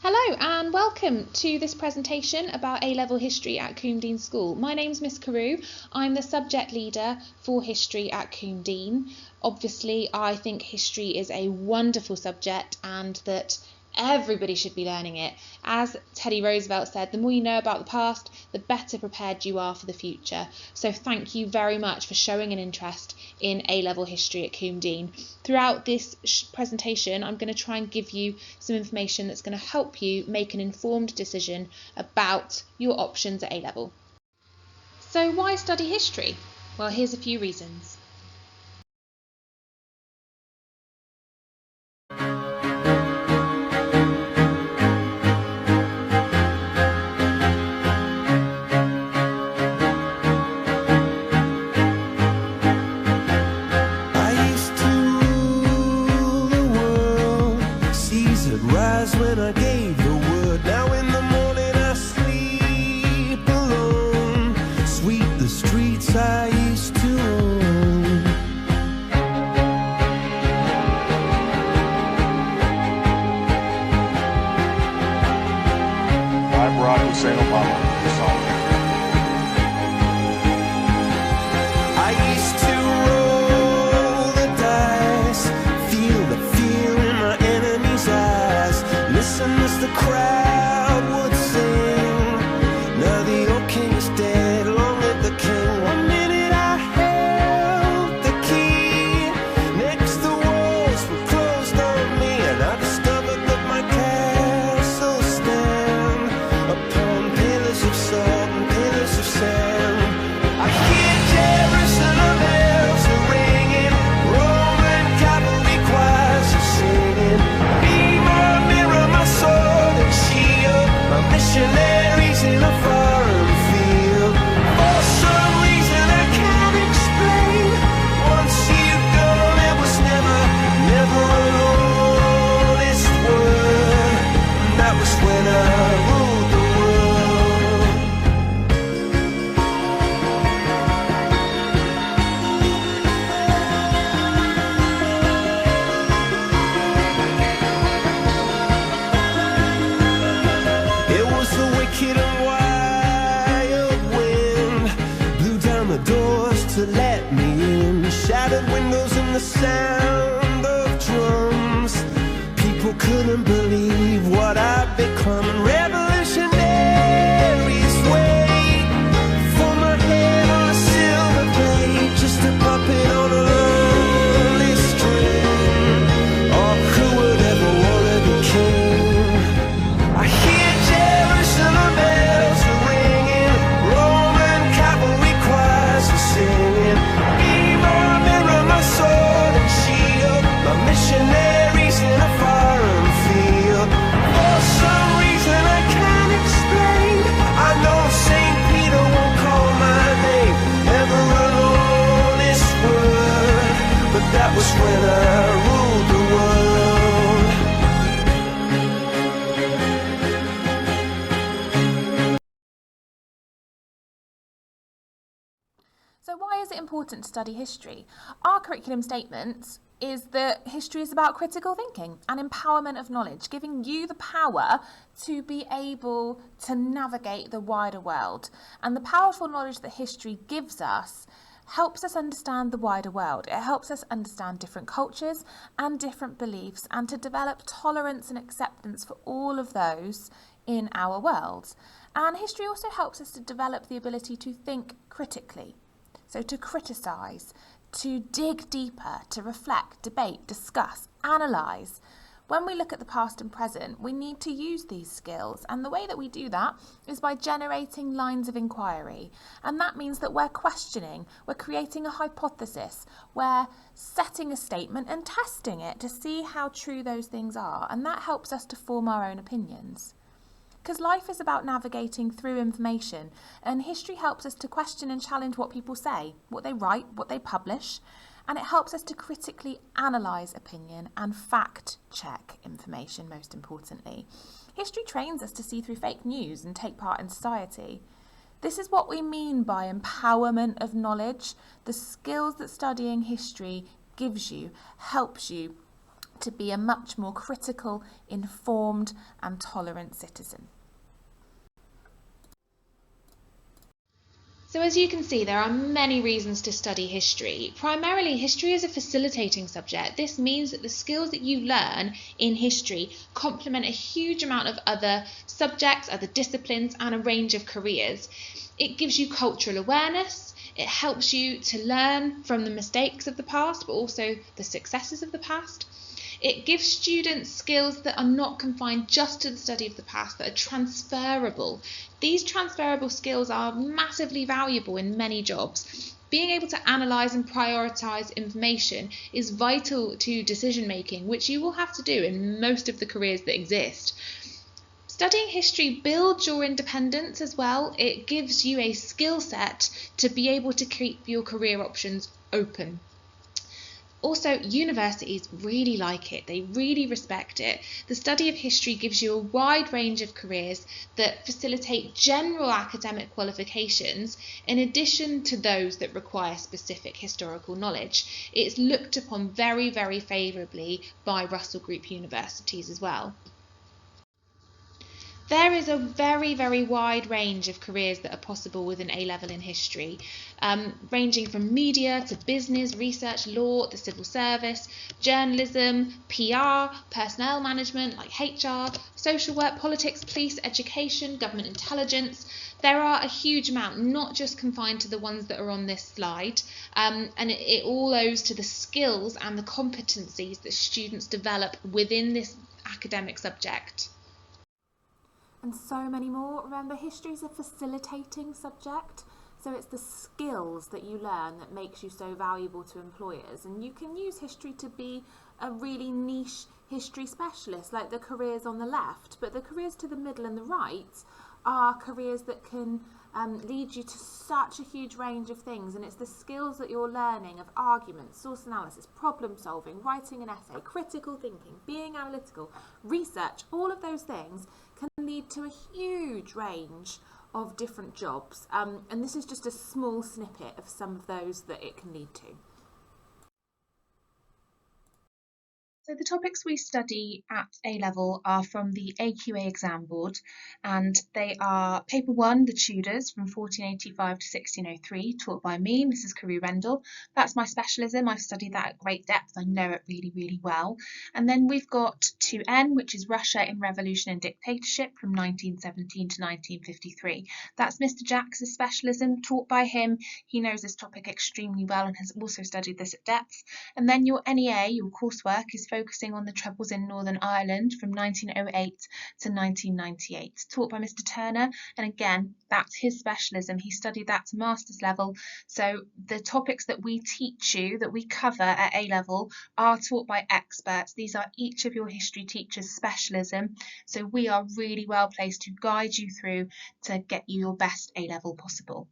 Hello and welcome to this presentation about A-level history at Coombe School. My name's Miss Carew. I'm the subject leader for history at Coombe. Obviously, I think history is a wonderful subject and that everybody should be learning it. As Teddy Roosevelt said, the more you know about the past, the better prepared you are for the future. So thank you very much for showing an interest in A-level history at Coombe. Throughout this presentation, I'm going to try and give you some information that's going to help you make an informed decision about your options at A-level. So why study history? Well, here's a few reasons. When I gave the word, now in the morning I sleep alone, sweep the streets I used to own. I brought Hussein Obama this song. I used to roll the dice, feel the fear in my enemy's eyes. Listen as the crowd would sing. Now the old king is dead, long live the king. 1 minute I held the key, next the walls were closed on me, and I discovered that my castle stand upon pillars of salt and pillars of sand. I hear Jerusalem bells are ringing, Roman cavalry choirs are singing. Be my mirror, my sword and shield, my missionaries in a foreign field. For some reason I can't explain, once you've gone it was never an honest word. And that was when I ruled the world. It was the wicked and wild wind, blew down the doors to let me in, shattered windows and the sound of drums. People couldn't believe what I'd become, and revolutionaries wait for my head on a silver plate, just a puppet on a lonely string. Oh, who would ever wanna be king? I hear Jerusalem bells are ringing, Roman cavalry choirs are singing. Be my mirror, my sword and shield, my missionaries in a foreign field. For some reason I can't explain, I know St. Peter won't call my name, never an honest word, but that was when I ruled the world. So why is it important to study history? Our curriculum statement is that history is about critical thinking and empowerment of knowledge, giving you the power to be able to navigate the wider world. And the powerful knowledge that history gives us helps us understand the wider world. It helps us understand different cultures and different beliefs, and to develop tolerance and acceptance for all of those in our world. And history also helps us to develop the ability to think critically. So to criticise, to dig deeper, to reflect, debate, discuss, analyse. When we look at the past and present, we need to use these skills, and the way that we do that is by generating lines of inquiry. And that means that we're questioning, we're creating a hypothesis, we're setting a statement and testing it to see how true those things are, and that helps us to form our own opinions. Because life is about navigating through information, and history helps us to question and challenge what people say, what they write, what they publish, and it helps us to critically analyse opinion and fact check information, most importantly. History trains us to see through fake news and take part in society. This is what we mean by empowerment of knowledge, the skills that studying history gives you, helps you to be a much more critical, informed and tolerant citizen. So as you can see, there are many reasons to study history. Primarily, history is a facilitating subject. This means that the skills that you learn in history complement a huge amount of other subjects, other disciplines, and a range of careers. It gives you cultural awareness. It helps you to learn from the mistakes of the past, but also the successes of the past. It gives students skills that are not confined just to the study of the past, that are transferable. These transferable skills are massively valuable in many jobs. Being able to analyse and prioritise information is vital to decision making, which you will have to do in most of the careers that exist. Studying history builds your independence as well. It gives you a skill set to be able to keep your career options open. Also, universities really like it. They really respect it. The study of history gives you a wide range of careers that facilitate general academic qualifications in addition to those that require specific historical knowledge. It's looked upon very, very favourably by Russell Group universities as well. There is a very, very wide range of careers that are possible with an A-level in history, ranging from media to business, research, law, the civil service, journalism, PR, personnel management like HR, social work, politics, police, education, government intelligence. There are a huge amount, not just confined to the ones that are on this slide, and it all owes to the skills and the competencies that students develop within this academic subject. And so many more. Remember, history is a facilitating subject, so it's the skills that you learn that makes you so valuable to employers. And you can use history to be a really niche history specialist, like the careers on the left, but the careers to the middle and the right are careers that can lead you to such a huge range of things, and it's the skills that you're learning of argument, source analysis, problem solving, writing an essay, critical thinking, being analytical, research, all of those things can lead to a huge range of different jobs, and this is just a small snippet of some of those that it can lead to. So the topics we study at A-level are from the AQA exam board, and they are Paper 1, The Tudors, from 1485 to 1603, taught by me, Mrs. Carew Rendell. That's my specialism. I've studied that at great depth. I know it really, really well. And then we've got 2N, which is Russia in Revolution and Dictatorship from 1917 to 1953. That's Mr. Jacks's specialism, taught by him. He knows this topic extremely well and has also studied this at depth. And then your NEA, your coursework, is focusing on the Troubles in Northern Ireland from 1908 to 1998, taught by Mr. Turner, and again, that's his specialism. He studied that to master's level, so the topics that we teach you, that we cover at A-level, are taught by experts. These are each of your history teachers' specialism, so we are really well placed to guide you through to get you your best A-level possible.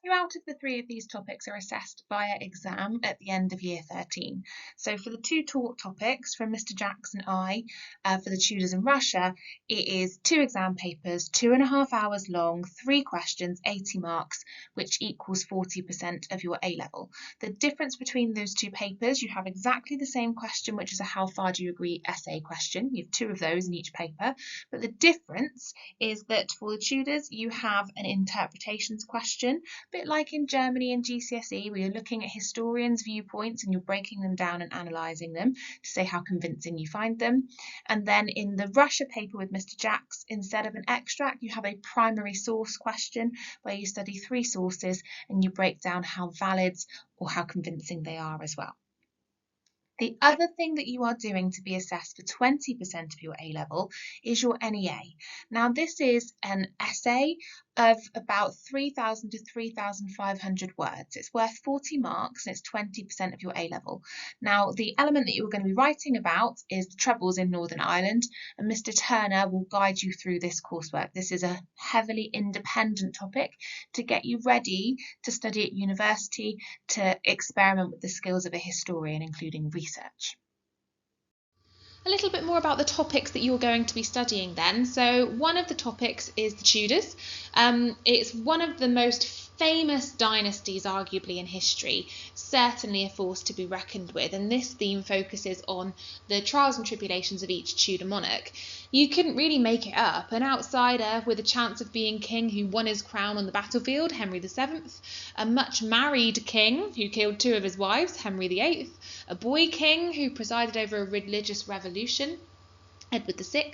2 out of the 3 of these topics are assessed via exam at the end of year 13. So for the 2 taught topics from Mr. Jacks and I, for the Tudors in Russia, it is 2 exam papers, 2.5 hours long, 3 questions, 80 marks, which equals 40% of your A-level. The difference between those 2 papers, you have exactly the same question, which is a how far do you agree essay question. You have 2 of those in each paper, but the difference is that for the Tudors, you have an interpretations question, bit like in Germany and GCSE, where you're looking at historians' viewpoints and you're breaking them down and analysing them to say how convincing you find them. And then in the Russia paper with Mr. Jacks, instead of an extract, you have a primary source question where you study 3 sources and you break down how valid or how convincing they are as well. The other thing that you are doing to be assessed for 20% of your A-level is your NEA. Now, this is an essay of about 3,000 to 3,500 words. It's worth 40 marks and it's 20% of your A-level. Now, the element that you're going to be writing about is the Troubles in Northern Ireland, and Mr. Turner will guide you through this coursework. This is a heavily independent topic to get you ready to study at university, to experiment with the skills of a historian, including research. A little bit more about the topics that you're going to be studying then. So one of the topics is the Tudors. It's one of the most famous dynasties, arguably in history, certainly a force to be reckoned with, and this theme focuses on the trials and tribulations of each Tudor monarch. You couldn't really make it up. An outsider with a chance of being king who won his crown on the battlefield, Henry VII, a much married king who killed 2 of his wives, Henry VIII, a boy king who presided over a religious revolution, Edward VI,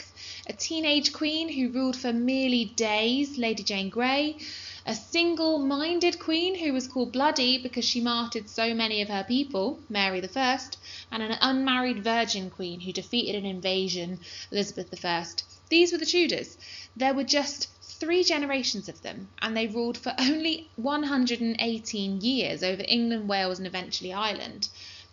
a teenage queen who ruled for merely days, Lady Jane Grey, a single-minded queen who was called Bloody because she martyred so many of her people, Mary I, and an unmarried virgin queen who defeated an invasion, Elizabeth I. These were the Tudors. There were just 3 generations of them, and they ruled for only 118 years over England, Wales, and eventually Ireland.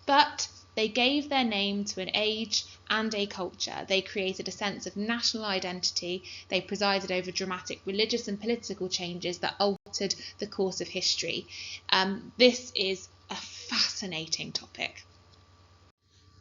But they gave their name to an age and a culture. They created a sense of national identity. They presided over dramatic religious and political changes that altered the course of history. This is a fascinating topic.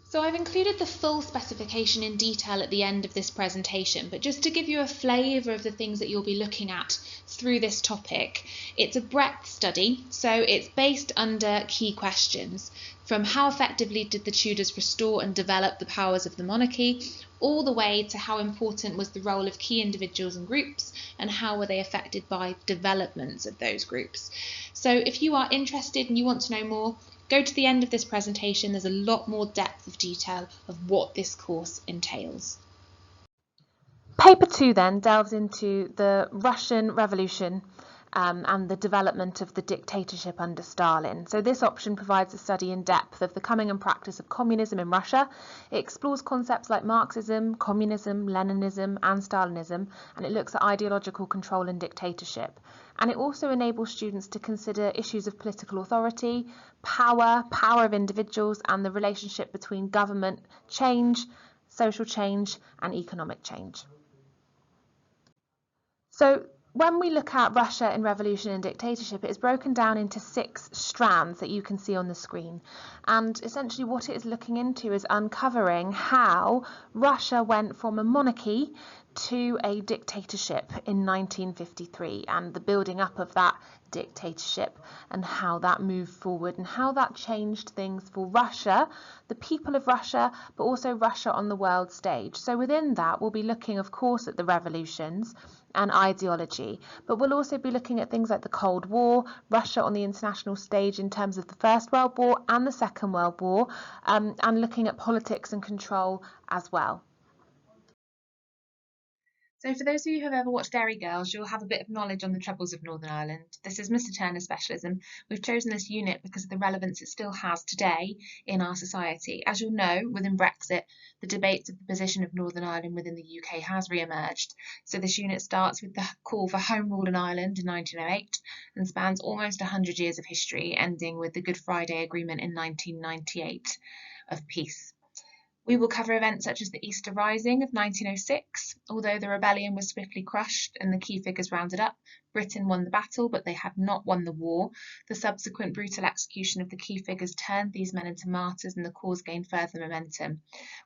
So I've included the full specification in detail at the end of this presentation, but just to give you a flavour of the things that you'll be looking at through this topic, it's a breadth study, so it's based under key questions, from how effectively did the Tudors restore and develop the powers of the monarchy, all the way to how important was the role of key individuals and groups, and how were they affected by developments of those groups. So if you are interested and you want to know more, go to the end of this presentation. There's a lot more depth of detail of what this course entails. Paper 2 then delves into the Russian Revolution and the development of the dictatorship under Stalin. So this option provides a study in depth of the coming and practice of communism in Russia. It explores concepts like Marxism, communism, Leninism and Stalinism, and it looks at ideological control and dictatorship. And it also enables students to consider issues of political authority, power of individuals, and the relationship between government change, social change and economic change. So when we look at Russia in revolution and dictatorship, it is broken down into 6 strands that you can see on the screen. And essentially what it is looking into is uncovering how Russia went from a monarchy to a dictatorship in 1953 and the building up of that dictatorship and how that moved forward and how that changed things for Russia, the people of Russia, but also Russia on the world stage. So within that, we'll be looking, of course, at the revolutions and ideology, but we'll also be looking at things like the Cold War, Russia on the international stage in terms of the First World War and the Second World War, and looking at politics and control as well. So for those of you who have ever watched Derry Girls, you'll have a bit of knowledge on the troubles of Northern Ireland. This is Mr Turner's specialism. We've chosen this unit because of the relevance it still has today in our society. As you'll know, within Brexit, the debate of the position of Northern Ireland within the UK has re-emerged. So this unit starts with the call for Home Rule in Ireland in 1908 and spans almost 100 years of history, ending with the Good Friday Agreement in 1998 of peace. We will cover events such as the Easter Rising of 1906. Although the rebellion was swiftly crushed and the key figures rounded up, Britain won the battle, but they had not won the war. The subsequent brutal execution of the key figures turned these men into martyrs and the cause gained further momentum.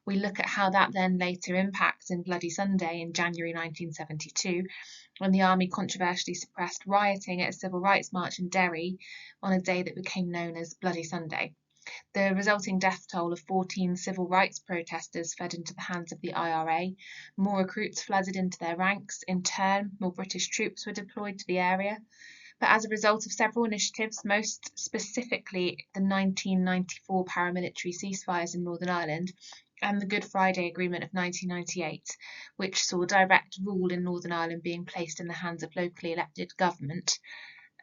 We look at how that then later impacts in Bloody Sunday in January 1972, when the army controversially suppressed rioting at a civil rights march in Derry on a day that became known as Bloody Sunday. The resulting death toll of 14 civil rights protesters fed into the hands of the IRA. More recruits flooded into their ranks. In turn, more British troops were deployed to the area. But as a result of several initiatives, most specifically the 1994 paramilitary ceasefires in Northern Ireland and the Good Friday Agreement of 1998, which saw direct rule in Northern Ireland being placed in the hands of locally elected government,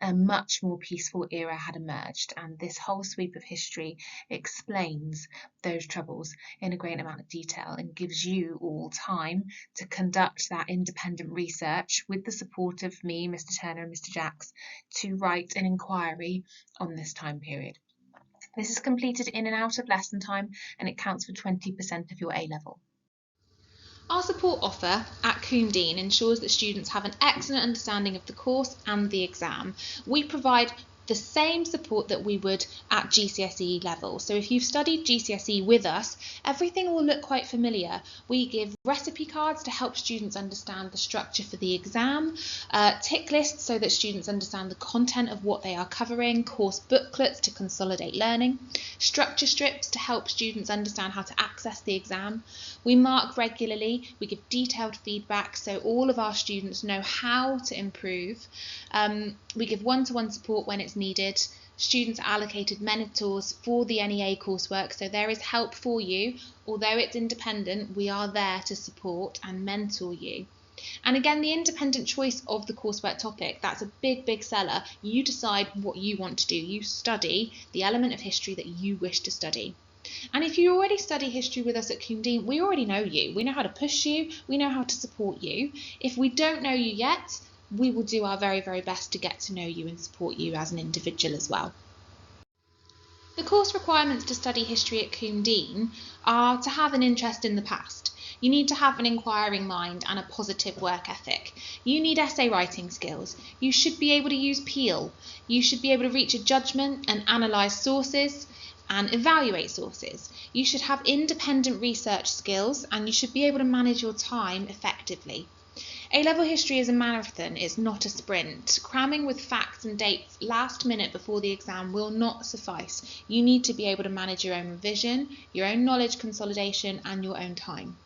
a much more peaceful era had emerged, and this whole sweep of history explains those troubles in a great amount of detail and gives you all time to conduct that independent research with the support of me, Mr Turner and Mr Jacks, to write an inquiry on this time period. This is completed in and out of lesson time, and it counts for 20% of your A-level. Our support offer at Coombe ensures that students have an excellent understanding of the course and the exam. We provide the same support that we would at GCSE level. So if you've studied GCSE with us, everything will look quite familiar. We give recipe cards to help students understand the structure for the exam, tick lists so that students understand the content of what they are covering, course booklets to consolidate learning, structure strips to help students understand how to access the exam. We mark regularly, we give detailed feedback so all of our students know how to improve. We give one-to-one support when it's needed. Students are allocated mentors for the NEA coursework, so there is help for you. Although it's independent, we are there to support and mentor you. And again, the independent choice of the coursework topic, that's a big seller. You decide what you want to do. You study the element of history that you wish to study. And if you already study history with us at Coombe, we already know you. We know how to push you. We know how to support you. If we don't know you yet, we will do our very best to get to know you and support you as an individual as well. The course requirements to study history at Coombe are to have an interest in the past. You need to have an inquiring mind and a positive work ethic. You need essay writing skills. You should be able to use Peel. You should be able to reach a judgment and analyse sources and evaluate sources. You should have independent research skills and you should be able to manage your time effectively. A-level history is a marathon, it's not a sprint. Cramming with facts and dates last minute before the exam will not suffice. You need to be able to manage your own revision, your own knowledge consolidation and your own time.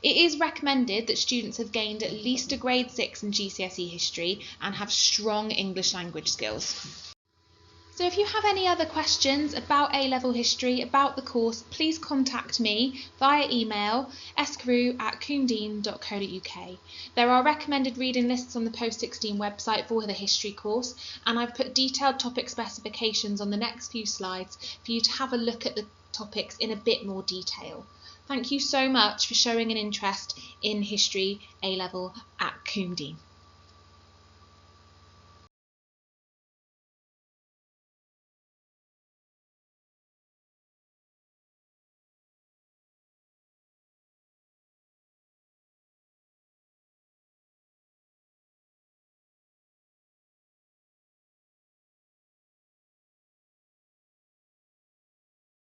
It is recommended that students have gained at least a grade 6 in GCSE history and have strong English language skills. So if you have any other questions about A-level history, about the course, please contact me via email scarew@coombedean.co.uk. There are recommended reading lists on the Post-16 website for the history course, and I've put detailed topic specifications on the next few slides for you to have a look at the topics in a bit more detail. Thank you so much for showing an interest in history A-level at Coombe.